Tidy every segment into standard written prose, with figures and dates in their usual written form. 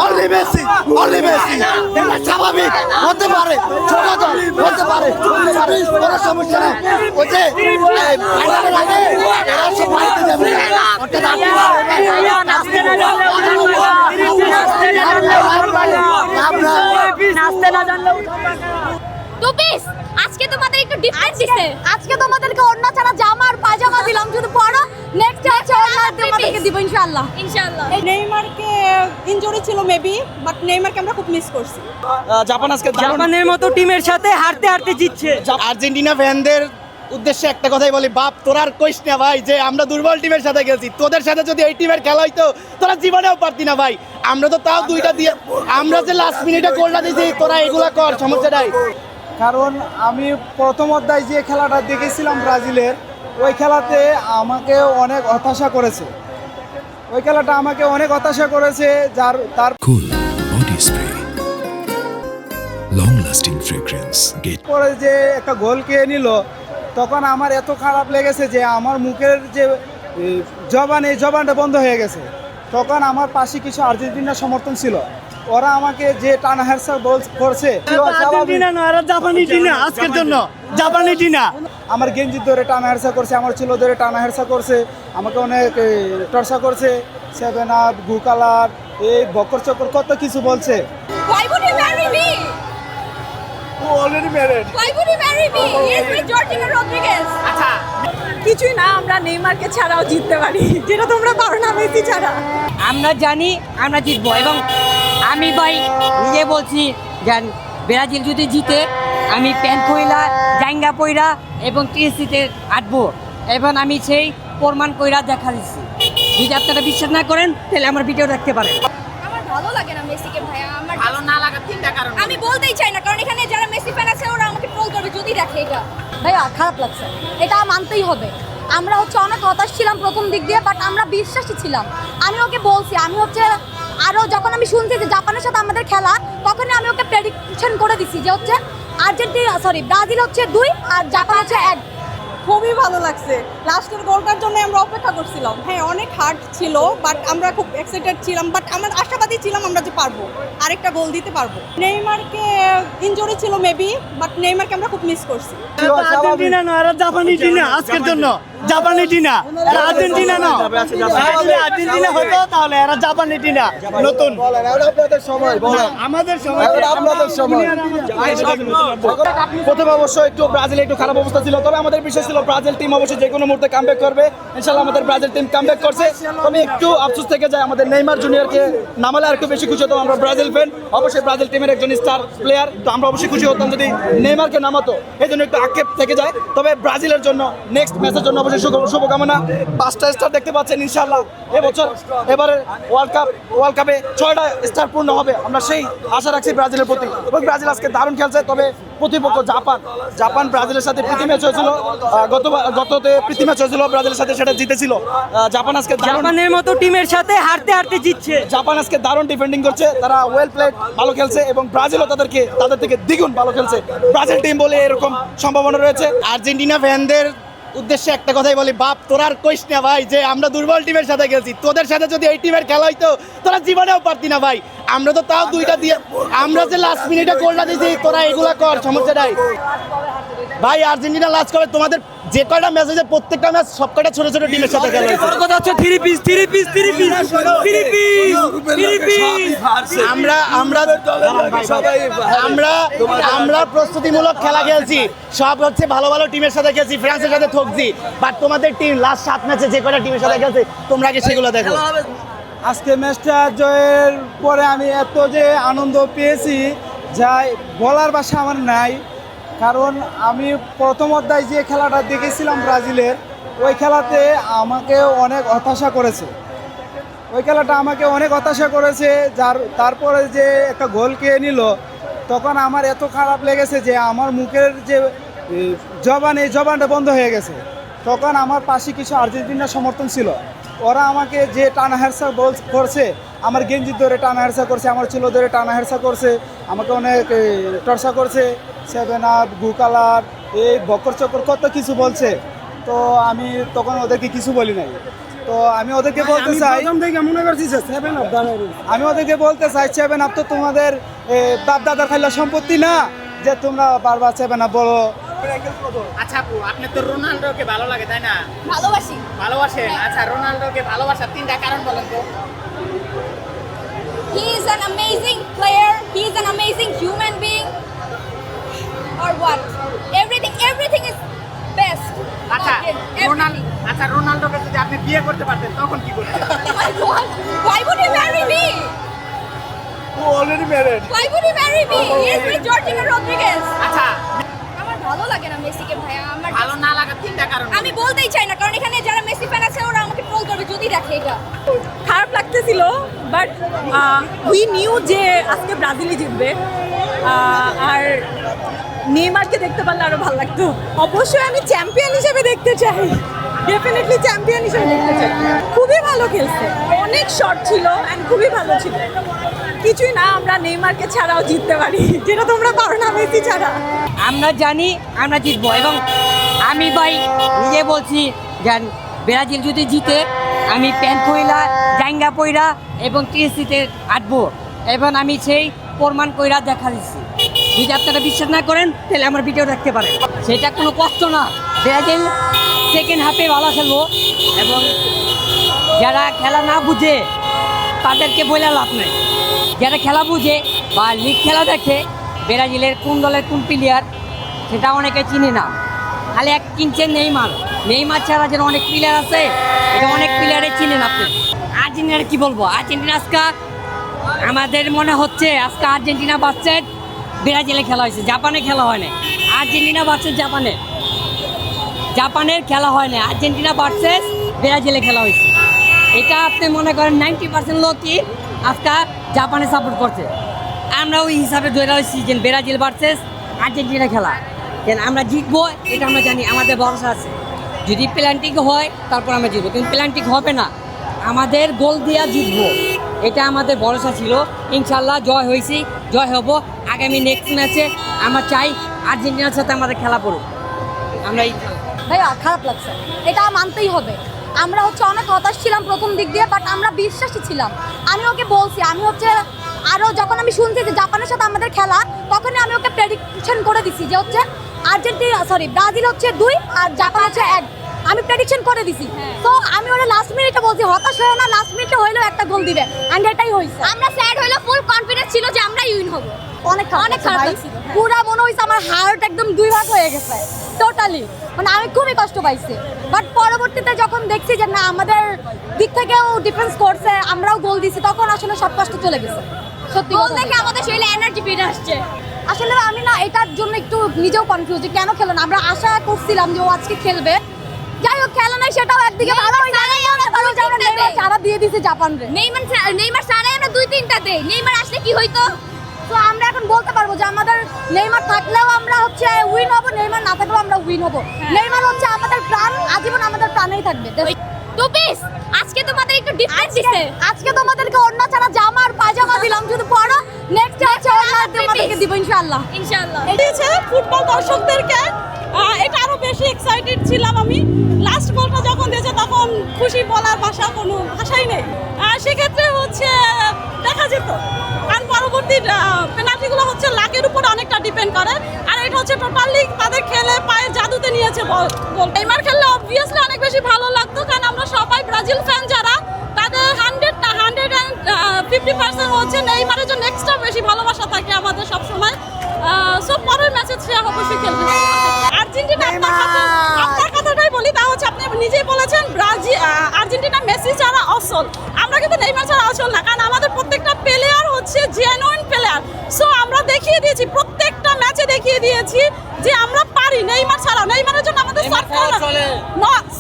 Only Messi, only Messi. এটা স্বাভাবিক হতে পারে, ছোট দল হতে পারে, কোনো সমস্যা নেই। ওই যে ফাইনালের আগে এরা সব বাড়িতে যাবে, ওটা আজকে তোমাদের একটু ডিফারেন্স দিছে। আজকে তোমাদেরকে ওড়না ছাড়া জামা আর পায়জামা দিলাম, যদি পরো নেক্সট হচ্ছে ওড়না তোমাদেরকে দিব ইনশাআল্লাহ। ইনশাআল্লাহ। নেইমারকে ইনজুরি ছিল মেবি, বাট নেইমারকে আমরা খুব মিস করছি। জাপান আজকে জাপানের মতো টিমের সাথে হারতে হারতে জিতছে। আর্জেন্টিনা ফ্যানদের উদ্দেশ্যে একটা কথাই বলি, বাপ তোরা আর কইস না ভাই যে আমরা দুর্বল টিমের সাথে খেলছি। তোদের সাথে যদি এই টিমের খেলা হইতো তোরা জীবনেও পারতি না ভাই। আমরা তো তাও দুইটা দিয়ে, আমরা যে লাস্ট মিনিটে গোলটা দিয়েছি, তোরা এগুলা কর, সমস্যা নাই। কারণ আমি প্রথম অধ্যায় যে খেলাটা দেখেছিলাম ব্রাজিলের, ওই খেলাতে আমাকে অনেক হতাশা করেছে। ওই খেলাটা আমাকে অনেক হতাশা করেছে, তার Cool body spray, long lasting fragrance. পরে যে একটা গোল খেয়ে নিল, তখন আমার এত খারাপ লেগেছে যে আমার মুখের যে জবান, এই জবানটা বন্ধ হয়ে গেছে। তখন আমার পাশে কিছু আর্জেন্টিনার সমর্থন ছিল, ওরা আমাকে যে টানা হেরসা করছে, আর্জেন্টিনা না, এরা জাপানি টিনা আজকের জন্য, জাপানি টিনা। আমার গেঞ্জি ধরে টানা হেরসা করছে, আমার চুলো ধরে টানা হেরসা করছে, আমাকে অনেক টর্চা করছে, 7 আপ, গু কালার, এই বকর চকর কত কিছু বলছে। Why would you marry me? Already married. Why would you marry me? He is with Jorginho Rodriguez. আচ্ছা, কিছুই না, আমরা নেইমারকে ছাড়াও জিততে পারি, যেটা তোমরা পারো না মেসি ছাড়া। আমরা জানি আমরা জিতবো, এবং আমি ভাই নিজে বলছি জান ব্রাজিল যদি জিতে আমি প্যান্ট কইরা জাঙ্গা পইরা এবং টিএসসিতে আঁটবো, এবং আমি সেই প্রমাণ কইরা দেখা দিচ্ছি। যদি আপনারা বিশ্বাস না করেন তাহলে আমার ভিডিও দেখতে পারেন। আমার ভালো লাগে না মেসিকে ভাইয়া, আমার ভালো না লাগার তিনটা কারণ আমি বলতেই চাই না, কারণ এখানে যারা মেসি ফ্যান আছে ওরা আমাকে ট্রোল করবে যদি দেখে এটা। ভাইয়া খারাপ লাগছে, এটা মানতেই হবে। আমরা হচ্ছে অনেক হতাশ ছিলাম প্রথম দিক দিয়ে, বাট আমরা বিশ্বাসী ছিলাম। আমি ওকে বলছি, আমি হচ্ছে আরও যখন আমি শুনছি যে জাপানের সাথে আমাদের খেলা, তখনই আমি ওকে প্রেডিকশন করে দিছি যে হচ্ছে ব্রাজিল হচ্ছে 2 আর জাপান হচ্ছে 1। খুবই ভালো লাগছে, লাস্টের গোলটার জন্য আমরা অপেক্ষা করছিলাম। হ্যাঁ, অনেক হার্ড ছিল, বাট আমরা খুব এক্সাইটেড ছিলাম, বাট আমরা আশাবাদী ছিলাম আমরা যে পারবো, আরেকটা গোল দিতে পারবো। নেইমারকে ইনজুরি ছিল মেবি, বাট নেইমারকে আমরা খুব মিস করছি। আর্জেন্টিনা না, এরা জাপানি টিনা আজকের জন্য, জাপানি টিনা। আর্জেন্টিনা না, আর্জেন্টিনা হতো তাহলে এরা জাপানি টিনা নতুন। আপনাদের সময় বলেন, আমাদের সময়, আপনাদের সময়। প্রথমে অবশ্য একটু ব্রাজিল একটু খারাপ অবস্থা ছিল, তবে আমাদের বিশ্বাস ছিল ব্রাজিল টিম অবশ্যই যে কোনো মুহূর্তে কামব্যাক করবে। ইনশাআল্লাহ আমাদের ব্রাজিল টিম কামব্যাক করছে। তবে একটু আফসোস থেকে যায়, আমাদের নেইমার জুনিয়রকে নামালে আর একটু বেশি খুশি হতাম। আমরা ব্রাজিল ফ্যান, অবশ্যই ব্রাজিল টিমের একজন স্টার প্লেয়ার, তো আমরা অবশ্যই খুশি হতাম যদি নেইমারকে নামাতো, এই জন্য একটু আক্ষেপ থেকে যায়। তবে ব্রাজিলের জন্য নেক্সট ম্যাচের জন্য অবশ্যই শুভকামনা। 5টা স্টার দেখতে পাচ্ছেন ইনশাআল্লাহ এবছর, এবারে ওয়ার্ল্ড কাপে 6টা স্টার পূর্ণ হবে, আমরা সেই আশা রাখছি ব্রাজিলের প্রতি। এবং ব্রাজিল আজকে দারুণ খেলছে, তবে প্রতিপক্ষ জাপান ব্রাজিলের সাথে প্রীতি ম্যাচ হয়েছিল, গততে প্রীতি ম্যাচ হয়েছিল ব্রাজিলের সাথে, সেটা জিতেছিল। জাপান আজকে জাপানের মতো টিমের সাথে হারতে হারতে জিতছে। জাপান আজকে দারুণ ডিফেন্ডিং করছে, তারা ওয়েল প্লেড, ভালো খেলছে, এবং ব্রাজিলও তাদের থেকে দ্বিগুণ ভালো খেলছে। ব্রাজিল টিম বলে এরকম সম্ভাবনা রয়েছে। আর্জেন্টিনা ফ্যানদের উদ্দেশ্যে একটা কথাই বলি, বাপ তোরা আর কইস না ভাই যে আমরা দুর্বল টিমের সাথে খেলছি। তোদের সাথে যদি এই টিমের খেলা হইতো তোরা জীবনেও পারতি না ভাই। আমরা তো তাও দুইটা দিয়ে, আমরা যে লাস্ট মিনিটে গোলটা দিয়েছি, তোরা এগুলা কর, সমস্যা নাই ভাই। আর্জেন্টিনা লাস্ট করে তোমাদের যে কয়টা ম্যাচ হয়েছে, প্রত্যেকটা ম্যাচ সব কয়টা ছোট ছোট টিমের সাথে খেলা হয়েছে। বড় কথা হচ্ছে 3 পিস। আমরা প্রস্তুতিমূলক খেলা খেলছি, সব হচ্ছে ভালো ভালো টিমের সাথে খেলছি, ফ্রান্সের সাথে ঠকছি, বাট তোমাদের টিম লাস্ট 7 ম্যাচে যে কয়টা টিমের সাথে খেলছে তোমরা আগে সেগুলো দেখো। আজকে ম্যাচটা জয়ের পরে আমি এত যে আনন্দ পেয়েছি যা বলার ভাষা আমার নাই। কারণ আমি প্রথম অধ্যায় যে খেলাটা দেখেছিলাম ব্রাজিলের, ওই খেলাতে আমাকে অনেক হতাশা করেছে। ওই খেলাটা আমাকে অনেক হতাশা করেছে, তারপরে যে একটা গোল খেয়ে নিল, তখন আমার এত খারাপ লেগেছে যে আমার মুখের যে জবান, এই জবানটা বন্ধ হয়ে গেছে। তখন আমার পাশে কিছু আর্জেন্টিনার সমর্থন ছিল, ওরা আমাকে যে টানা হেরসা করছে, আমার গেঞ্জি ধরে টানা হেরসা করছে, আমার চুলো ধরে টানা হেরসা করছে, আমাকে অনেক টর্চা করছে, 7 আপ, গু কালার, এই বকর চকর কত কিছু বলছে। তো আমি তখন ওদেরকে কিছু বলি নাই। তো আমি ওদেরকে বলতে চাই আমি ওদেরকে বলতে চাই 7 আপ তো তোমাদের বাপ দাদার খাইলা সম্পত্তি না যে তোমরা বারবার 7 আপ বলো। আচ্ছা আপু, আপনি তো রোনাল্ডোকে ভালো লাগে তাই না? ভালোবাসি। ভালোবাসেন? আচ্ছা, রোনাল্ডোকে ভালোবাসার 3টা কারণ বলেন তো। He is an amazing player. He is an amazing human being. Or what? Everything is best. আচ্ছা, about him. Everything. রোনাল্ডোকে যদি আপনি বিয়ে করতে পারতেন তখন কি করতেন? Oh my God. Why would he marry me? Already married. Why would he marry me? He is with Georgina Rodriguez. আচ্ছা, আমার ভালো লাগে না মেসিকে ভাইয়া। আমার ভালো না লাগার 3টা কারণ। আমি বলতেই চাই না, কারণ এখানে যারা মেসি ফ্যান আছে ওরা আমাকে ট্রোল করবে যদি দেখে এটা। খারাপ লাগতেছিল বাট উই নিউ যে আজকে ব্রাজিলই জিতবে আর নেইমারকে দেখতে পারলে আরো ভালো লাগতো। অবশ্যই আমি চ্যাম্পিয়ন হিসেবে দেখতে চাই, ডেফিনেটলি চ্যাম্পিয়ন হিসেবে দেখতে চাই। খুবই ভালো খেলছে, অনেক শট ছিল অ্যান্ড খুবই ভালো ছিল। কিছুই না, আমরা নেইমারকে ছাড়াও জিততে পারি, যেটা তোমরা পারো না মেসি ছাড়া। আমরা জানি আমরা জিতবো এবং আমি ভাই নিজে বলছি যে ব্রাজিল যদি জিতে আমি প্যান্ট কইরা জাঙ্গা পইরা এবং টিএসসিতে আঁটবো এবং আমি সেই প্রমাণ কইরা দেখা দিচ্ছি। যদি আপনারা বিশ্বাস না করেন তাহলে আমার ভিডিও দেখতে পারেন, সেটা কোনো কষ্ট না। ব্রাজিল সেকেন্ড হাফে ভালো খেলবো এবং যারা খেলা না বুঝে তাদেরকে বলে লাভ নাই। যারা খেলা বুঝে বা লিগ খেলা দেখে ব্রাজিলের কোন দলের কোন প্লেয়ার সেটা অনেকে চিনে না, খালি এক কিনছে নেইমার ছাড়া যেন অনেক প্লেয়ার আছে, এটা অনেক প্লেয়ারে চিনেন আপনি। আর্জেন্টিনার কি বলবো, আর্জেন্টিনা আজকে আমাদের মনে হচ্ছে আজকে আর্জেন্টিনা ভার্সেস ব্রাজিলে খেলা হয়েছে, জাপানে খেলা হয় না। আর্জেন্টিনা ভার্সেস জাপানের খেলা হয় না, আর্জেন্টিনা ভার্সেস ব্রাজিলে খেলা হয়েছে। এটা আপনি মনে করেন 90% লোকই আজকে জাপানে সাপোর্ট করছে। আমরা ওই হিসাবে ধরে হয়েছি যে ব্রাজিল ভার্সেস আর্জেন্টিনা খেলা, যেন আমরা জিতবো এটা আমরা জানি, আমাদের ভরসা আছে। যদি প্ল্যান্টিক হয় তারপর আমরা জিতবো, কিন্তু প্ল্যান্টিক হবে না, আমাদের গোল দিয়ে জিতবো, এটা আমাদের ভরসা ছিল। ইনশাল্লাহ জয় হয়েছি, জয় হব। আগামী নেক্সট ম্যাচে আমরা চাই আর্জেন্টিনার সাথে আমাদের খেলা পড়ুক। আমরা ভাইয়া খারাপ লাগছে, এটা মানতেই হবে। আমরা অনেক হতাশ ছিলাম প্রথম দিক দিয়ে, বাট আমরা বিশ্বাসী ছিলাম। আমি ওকে বলছি, আমি আরও যখন আমি শুনছি যে জাপানের সাথে আমাদের খেলা, তখনই আমি ওকে প্রেডিকশন করে দিছি যে ব্রাজিল 2 আর জাপান 1। আমি প্রেডিকশন করে দিছি। তো আমি ওরা লাস্ট মিনিটে বলছি হতাশ হয়ে না, লাস্ট মিনিটে হইলেও একটা গোল দিবে, এন্ড এটাই হয়েছে। আমরা স্যাড হইলো, ফুল কনফিডেন্স ছিল যে আমরা উইন হব। অনেক খারাপ লাগছিল, পুরো মনে হইছে আমার হার্ট একদম 2 ভাগ হয়ে গেছে টোটালি, মানে আমি খুবই কষ্ট পাইছি। বাট পরবর্তীতে যখন দেখছি যে না আমাদের দিক থেকেও ডিফেন্স করছে, আমরাও গোল দিছি, তখন আসলে সব কষ্ট চলে গেছে। সত্যি গোল দেখে আমাদের শরীরে এনার্জি ফিরে আসছে। আসলে আমি না এটার জন্য একটু নিজেও কনফিউজ যে কেন খেলো না। আমরা আশা করছিলাম যে ও আজকে খেলবে, যাই হোক খেলা নাই, সেটাও একদিকে ভালো হয়ে যায়। নেইমার চারা দিয়ে দিছে জাপানরে, নেইমার চারাই আমরা 2-3টা দেই, নেইমার আসলে কি হইতো। তো আমরা এখন বলতে পারবো যে আমাদের নেইমার থাকলেও আমরা উইন হব, নেইমার না থাকলেও আমরা উইন হব। নেইমার আমাদের প্রাণ, আজীবন আমাদের প্রাণেই থাকবে। টুপিস আজকে তোমাদের একটু ডিফারেন্ট দিছে, আজকে তোমাদেরকে ওড়না ছাড়া জামা আর পায়জামা দিলাম, যদি পরো নেক্সট হচ্ছে ওড়না তোমাদেরকে দিব ইনশাআল্লাহ। দিয়েছে ফুটবল দর্শকদেরকে, এটা আরো বেশি এক্সাইটেড ছিলাম আমি। লাস্ট বলটা যখন দিয়েছে তখন খুশি বলার কোনো ভাষাই নেই। সেক্ষেত্রে দেখা যেত, কারণ পরবর্তী পেনাল্টিগুলো লাকের উপর অনেকটা ডিপেন্ড করে, আর এটা টোটালি তাদের খেলে পায়ে জাদুতে নিয়েছে বল। নেইমার খেললে অবভিয়াসলি অনেক বেশি ভালো লাগতো, কারণ আমরা সবাই ব্রাজিল ফ্যান যারা, তাদের 150% নেইমারের জন্য এক্সট্রা বেশি ভালোবাসা থাকে আমাদের সবসময়। সব পরের ম্যাচে সে অবশ্যই খেলবে। আর্জেন্টিনা আপনার কথাটাই বলি, তা আপনি নিজেই বলেছেন আর্জেন্টিনা মেসি ছাড়া অসল। আমরা কিন্তু নেইমার ছাড়া অসল না, কারণ আমাদের প্রত্যেকটা প্লেয়ার জেনুইন প্লেয়ার। সো আমরা দেখিয়ে দিয়েছি, প্রত্যেকটা ম্যাচে দেখিয়ে দিয়েছি যে আমরা পারি নেইমার ছাড়া। নেইমারের জন্য আমাদের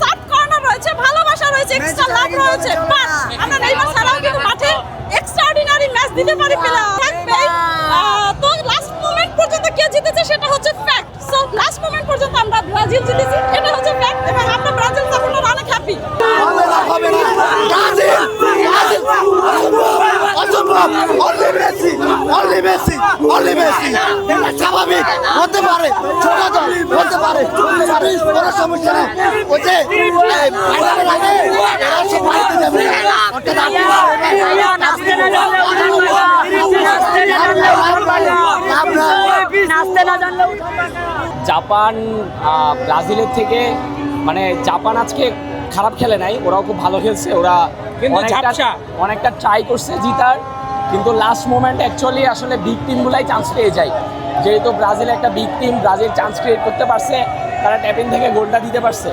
সার্ভ কর্নার রয়েছে, ভালোবাসা রয়েছে, এক্সট্রা লাভ রয়েছে, বাট আমরা নেইমার ছাড়াও কিন্তু মাঠে এক্সট্রাঅর্ডিনারি ম্যাচ দিতে পারি প্লেয়ার। তো লাস্ট মোমেন্ট পর্যন্ত কে জিতেছে সেটা ফ্যাক্ট। সো লাস্ট মোমেন্ট পর্যন্ত আমরা ব্রাজিল জিতেছি, এটা ফ্যাক্ট, এবং আমরা ব্রাজিল সাপোর্টার অনেক হ্যাপি। স্বাভাবিক হতে পারে, ছোট দল হতে পারে, কোনো সমস্যা নেই। ওই যে ফাইনালের আগে এরা যাবে ওটা জাপান ব্রাজিলের থেকে মানে জাপান আজকে খারাপ খেলে নাই, ওরাও খুব ভালো খেলছে, ওরা অনেকটা ট্রাই করছে জিতার, কিন্তু লাস্ট মোমেন্ট অ্যাকচুয়ালি আসলে বিগ টিমগুলাই চান্স পেয়ে যায়। যেহেতু ব্রাজিল একটা big team, Brazil chance create করতে পারছে, তারা ট্যাপিং থেকে গোলটা দিতে পারছে।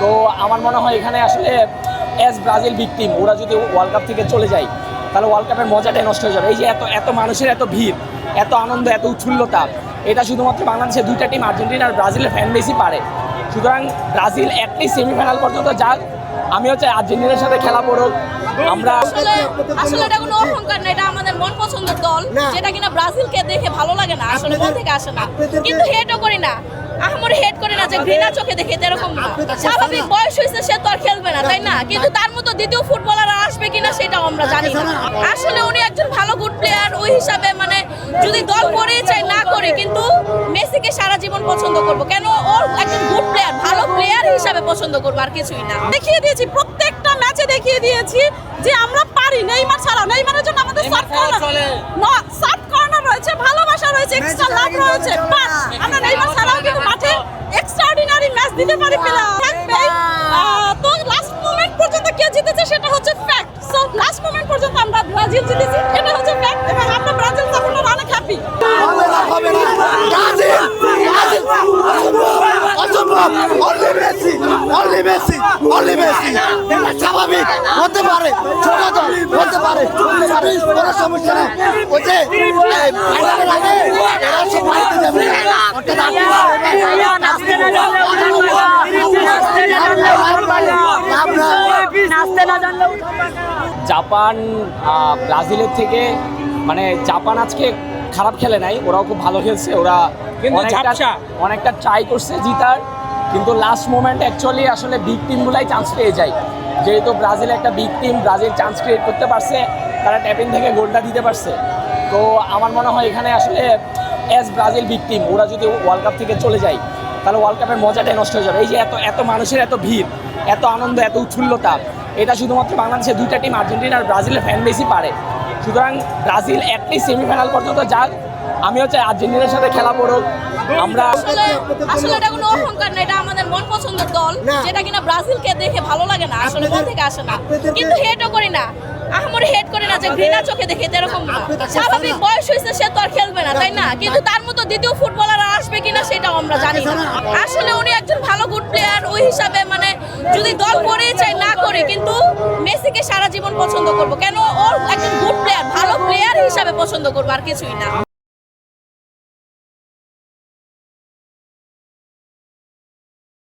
তো আমার মনে হয় এখানে আসলে অ্যাজ ব্রাজিল বিগ টিম, ওরা যদি ওয়ার্ল্ড কাপ থেকে চলে যায় তাহলে ওয়ার্ল্ড কাপের মজাটাই নষ্ট হয়ে যাবে। এই যে এত মানুষের এত ভিড়, এত আনন্দ, এত উৎফুল্লতা, এটা শুধুমাত্র বাংলাদেশের দুইটা টিম আর্জেন্টিনা আর ব্রাজিলের ফ্যান বেশি পারে। সুতরাং ব্রাজিল অ্যাটলিস্ট সেমিফাইনাল পর্যন্ত যাক, আমিও চাই আর্জেন্টিনার সাথে খেলা পড়ুক। আমরা আসলে এটা কোনো অহংকার না, এটা আমাদের মন পছন্দের দল, যেটা কিনা ব্রাজিলকে দেখে ভালো লাগে না, আসলে মন থেকে আসে না, কিন্তু হেটও করি না, আহামরি হেট করি না যে ঘৃণা চোখে দেখে, এরকম না। স্বাভাবিক বয়স হয়েছে, সে তো আর খেলবে না, তাই না? কিন্তু তার মতো দ্বিতীয় ফুটবলার আসবে কিনা সেটাও আমরা জানি না। আসলে উনি একজন ভালো গুড প্লেয়ার, ওই হিসাবে মানে যদি দল করে চাই না করে, কিন্তু মেসিকে সারা জীবন পছন্দ করবো। কেন? ওর একজন গুড প্লেয়ার, ভালো প্লেয়ার হিসাবে পছন্দ করবো, আর কিছুই না। দেখিয়ে দিয়েছি, প্রত্যেকটা ম্যাচে দেখিয়ে দিয়েছি যে আমরা পারি। নেইমার ছাড়া, নেইমারের জন্য আমাদের সার্ভ কর্নার রয়েছে, ভালোবাসা রয়েছে, এক্সট্রা লাভ রয়েছে, বাট আমরা নেইমার ছাড়াও কিন্তু মাঠে এক্সট্রাঅর্ডিনারি ম্যাচ দিতে পারি পেলাম। তো লাস্ট মোমেন্ট পর্যন্ত কে জিতেছে সেটা হচ্ছে ফ্যাক্ট। সো লাস্ট মোমেন্ট পর্যন্ত আমরা ব্রাজিল জিতেছি, এটা হচ্ছে ফ্যাক্ট, এবং আমরা ব্রাজিল সাপোর্টার অনেক হ্যাপি। হবে না ব্রাজিল অসম্ভব, অনলি মেসি এটা স্বাভাবিক হতে পারে, ছোট দল হতে পারে, কোনো সমস্যা নেই। ওই যে ফাইনালের আগে এরা সব বাড়িতে যাবে ওটা জাপান ব্রাজিলের থেকে মানে জাপান আজকে খারাপ খেলে নাই, ওরাও খুব ভালো খেলছে, ওরা অনেকটা ট্রাই করছে জিতার, কিন্তু লাস্ট মোমেন্ট অ্যাকচুয়ালি আসলে বিগ টিমগুলাই চান্স পেয়ে যায়। যেহেতু ব্রাজিল একটা big team, Brazil chance create করতে পারছে, তারা ট্যাপিং থেকে গোলটা দিতে পারছে। তো আমার মনে হয় এখানে আসলে অ্যাজ ব্রাজিল বিগ টিম, ওরা যদি ওয়ার্ল্ড কাপ থেকে চলে যায় তাহলে ওয়ার্ল্ড কাপের মজাটাই নষ্ট হয়ে যাবে। এই যে এত মানুষের এত ভিড়, এত আনন্দ, এত উৎফুল্লতা, এটা শুধুমাত্র বাংলাদেশের দুইটা টিম আর্জেন্টিনা আর ব্রাজিলের ফ্যান বেশি পারে। সুতরাং ব্রাজিল অ্যাটলিস্ট সেমিফাইনাল পর্যন্ত যাক, আমিও চাই আর্জেন্টিনার সাথে খেলা পড়ুক। আমরা আসলে এটা কোনো অহংকার না, এটা আমাদের মন পছন্দের দল, যেটা কিনা ব্রাজিলকে দেখে ভালো লাগে না, আসলে মন থেকে আসে না, কিন্তু হেটও করি না, আহামরি হেট করি না যে ঘৃণা চোখে দেখে, এরকম না। স্বাভাবিক বয়স হয়েছে, সে তো আর খেলবে না, তাই না? কিন্তু তার মতো দ্বিতীয় ফুটবলার আসবে কিনা সেটাও আমরা জানি না। আসলে উনি একজন ভালো গুড প্লেয়ার, ওই হিসাবে মানে যদি দল করে চাই না করে, কিন্তু মেসিকে সারা জীবন পছন্দ করবো। কেন? ওর একজন গুড প্লেয়ার, ভালো প্লেয়ার হিসাবে পছন্দ করবো, আর কিছুই না।